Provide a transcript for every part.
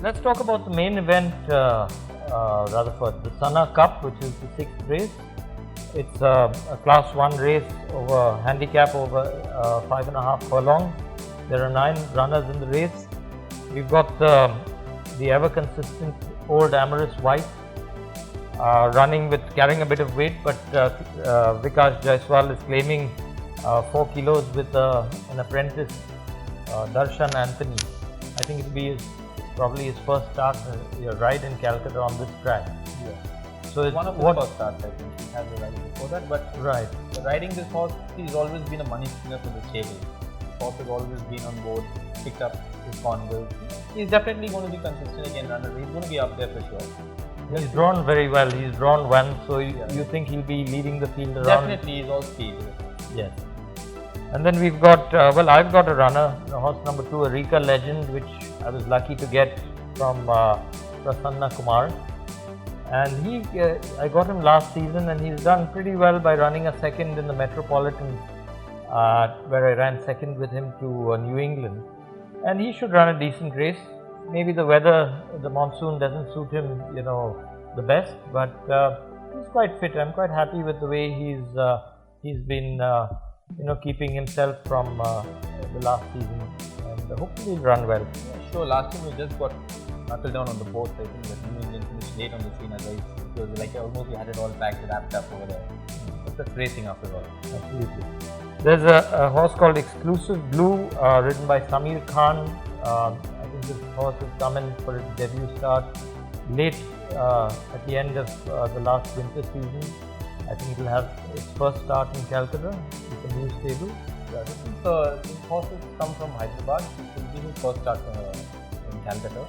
Let's talk about the main event, Rutherford, the Sana Cup, which is the 6th race. It's a Class 1 race over handicap over 5.5 furlongs. There are 9 runners in the race. We've got the ever consistent Old Amorous White running with carrying a bit of weight, but Vikash Jaiswal is claiming 4 kilos with an apprentice, Darshan Anthony. I think it'll be probably his first start ride in Calcutta on this track. Yeah. So it's one of his first starts, I think. He had the ride before that, but right. Riding this horse, he's always been a money spinner for the stable. The horse has always been on board, picked up his cornwalls. He's definitely going to be consistent again runner. He's going to be up there for sure. He's drawn very well. He's drawn one, so you think he'll be leading the field around? Definitely, he's all speed. Yes. And then we've got, I've got a runner, horse number 2, a Rika Legend, which I was lucky to get from Prasanna Kumar. And I got him last season, and he's done pretty well by running a second in the Metropolitan, where I ran second with him to New England. And he should run a decent race. Maybe the weather, the monsoon doesn't suit him, the best, but he's quite fit. I'm quite happy with the way he's been, keeping himself from the last season, and hopefully he'll run well. Yeah, sure. Last time we just got knuckled down on the fourth. I think that New England finished late on the scene as it was like almost we had it all packed, wrapped up over there. But that's racing after all. Absolutely. There's a horse called Exclusive Blue, ridden by Samir Khan. I think this horse has come in for its debut start late at the end of the last winter season. I think it will have its first start in Calcutta with a new stable. Yeah, this horse has come from Hyderabad. This will be his first start in Calcutta.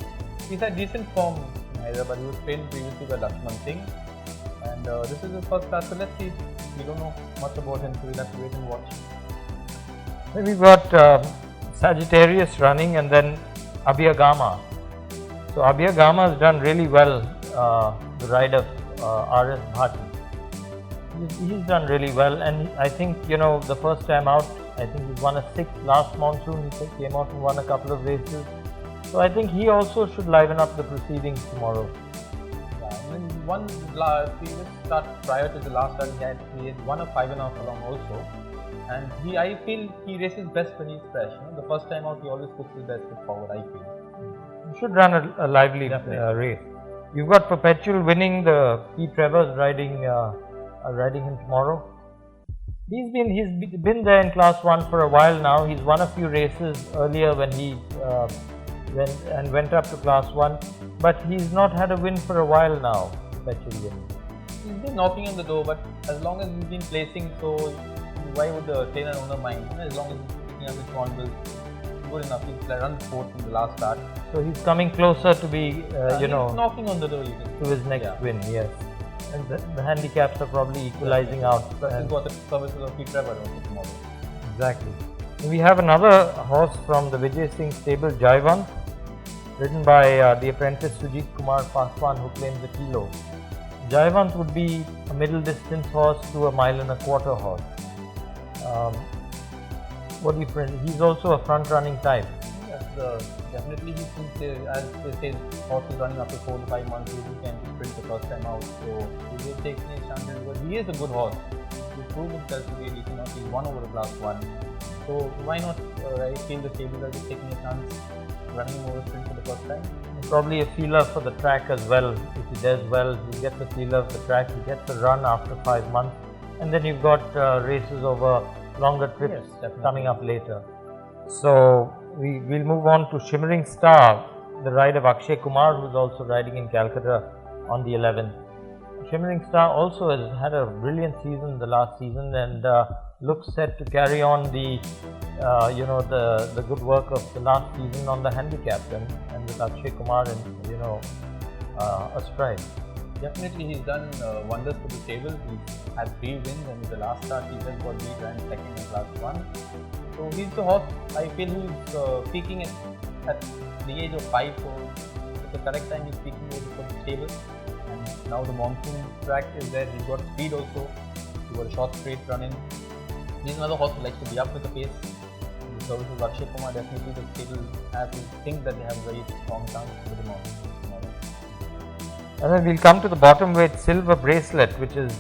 He's had decent form in Hyderabad. He was trained previously by Lakshman Singh. And this is his first start, so let's see. We don't know much about him, so we'll have to wait and watch. Then we've got Sagittarius running, and then Abhyagama. So Abhyagama has done really well, the ride of R.S. Bhati. He's done really well, and I think, the first time out, I think he won a 6th last monsoon. He came out and won a couple of races. So I think he also should liven up the proceedings tomorrow. Yeah, and then one previous start prior to the last start, he had won a 5.5 furlong also. And I feel he races best when he's fresh. The first time out, he always puts his best foot forward, I feel. He should run a lively race. You've got Perpetual winning, the P. Trevor's riding him tomorrow. He's been there in Class 1 for a while now. He's won a few races earlier when he went up to Class 1, but he's not had a win for a while now. Perpetual winning. He's been knocking on the door, but as long as he's been placing, so why would the trainer owner mind? As long as he's picking up his cornwalls, good enough. He's run 4th in the last start. So he's coming closer to be, he's knocking on the door, to his next win. Yes. And the handicaps are probably equalizing out. But he's got the services of P. Trevor tomorrow. Exactly. We have another horse from the Vijay Singh stable, Jaivant, ridden by the apprentice Sujit Kumar Paswan, who claims a kilo. Jaivant would be a middle distance horse to a 1.25 mile horse. What do you think? He's also a front running type. Yes, definitely he thinks, as they say, horse is running after 4 to 5 months, he can sprint the first time out. So he will take his chances, but he is a good horse. He's proved himself to be a decent horse. He's won over the Class 1. So why not? I feel the stable are just taking a chance running him over sprint for the first time. Probably a feeler for the track as well. If he does well, he gets a feeler of the track. He gets a run after 5 months, and then you've got races over longer trips coming up later. So we'll move on to Shimmering Star, the ride of Akshay Kumar, who's also riding in Calcutta on the 11th. Shimmering Star also has had a brilliant season the last season, and looks set to carry on the good work of the last season on the handicap, and with Akshay Kumar and astride. Definitely, he's done wonders for the stable. He's had 3 wins, and in the last start, he just got beat and second in Class 1. So he's the horse I feel who's peaking at the age of 5. So at the correct time, he's peaking over for the stable. And now the monsoon track is there. He's got speed also. He's got a short straight run in. He's another horse who likes to be up with the pace. the services of Akshay Kumar, definitely the stable has to think that they have a very strong chance to put him on tomorrow. And then we'll come to the bottom weight silver bracelet, which is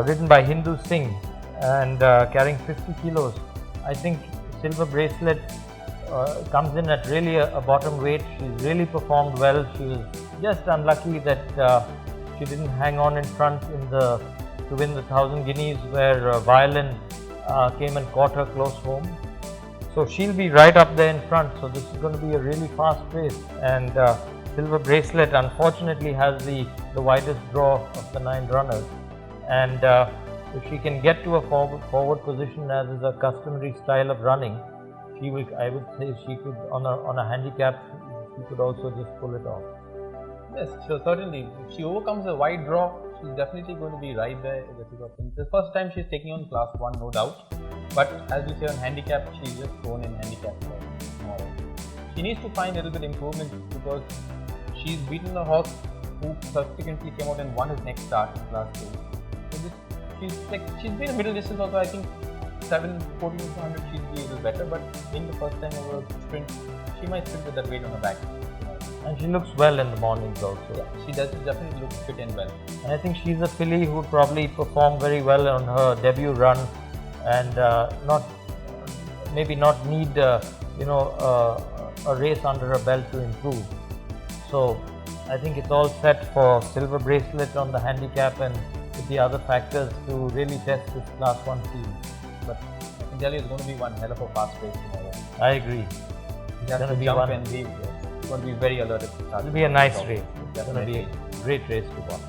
ridden by Hindu Singh and carrying 50 kilos. I think silver bracelet comes in at really a bottom weight. She's really performed well. She was just unlucky that she didn't hang on in front to win the 1000 guineas, where Violin came and caught her close home. So she'll be right up there in front. So this is going to be a really fast race, and silver bracelet unfortunately has the widest draw of the 9 runners, and if she can get to a forward position, as is a customary style of running, I would say she could, on a handicap, she could also just pull it off. Yes, so certainly. If she overcomes a wide draw, she's definitely going to be right there at the tip of things. The first time she's taking on class 1, no doubt. But as you say on handicap, she's just thrown in handicap tomorrow. She needs to find a little bit improvement, because she's beaten a horse who subsequently came out and won his next start in class 2. So she's been a middle distance also. I think 14 to 100 she'd be a little better, but being the first time over sprint, she might sprint with that weight on her back. And she looks well in the mornings also. Yeah, she does definitely look fit and well. And I think she's a filly who would probably perform very well on her debut run, and maybe not need a race under her belt to improve. So I think it's all set for silver bracelet on the handicap, and with the other factors to really test this class 1 field. But I can tell you, it's going to be one hell of a fast race tomorrow. I agree. It's going to be jump and leave. It's going to be very alert at the start. It'll be a nice race. It's going to be a great race to watch.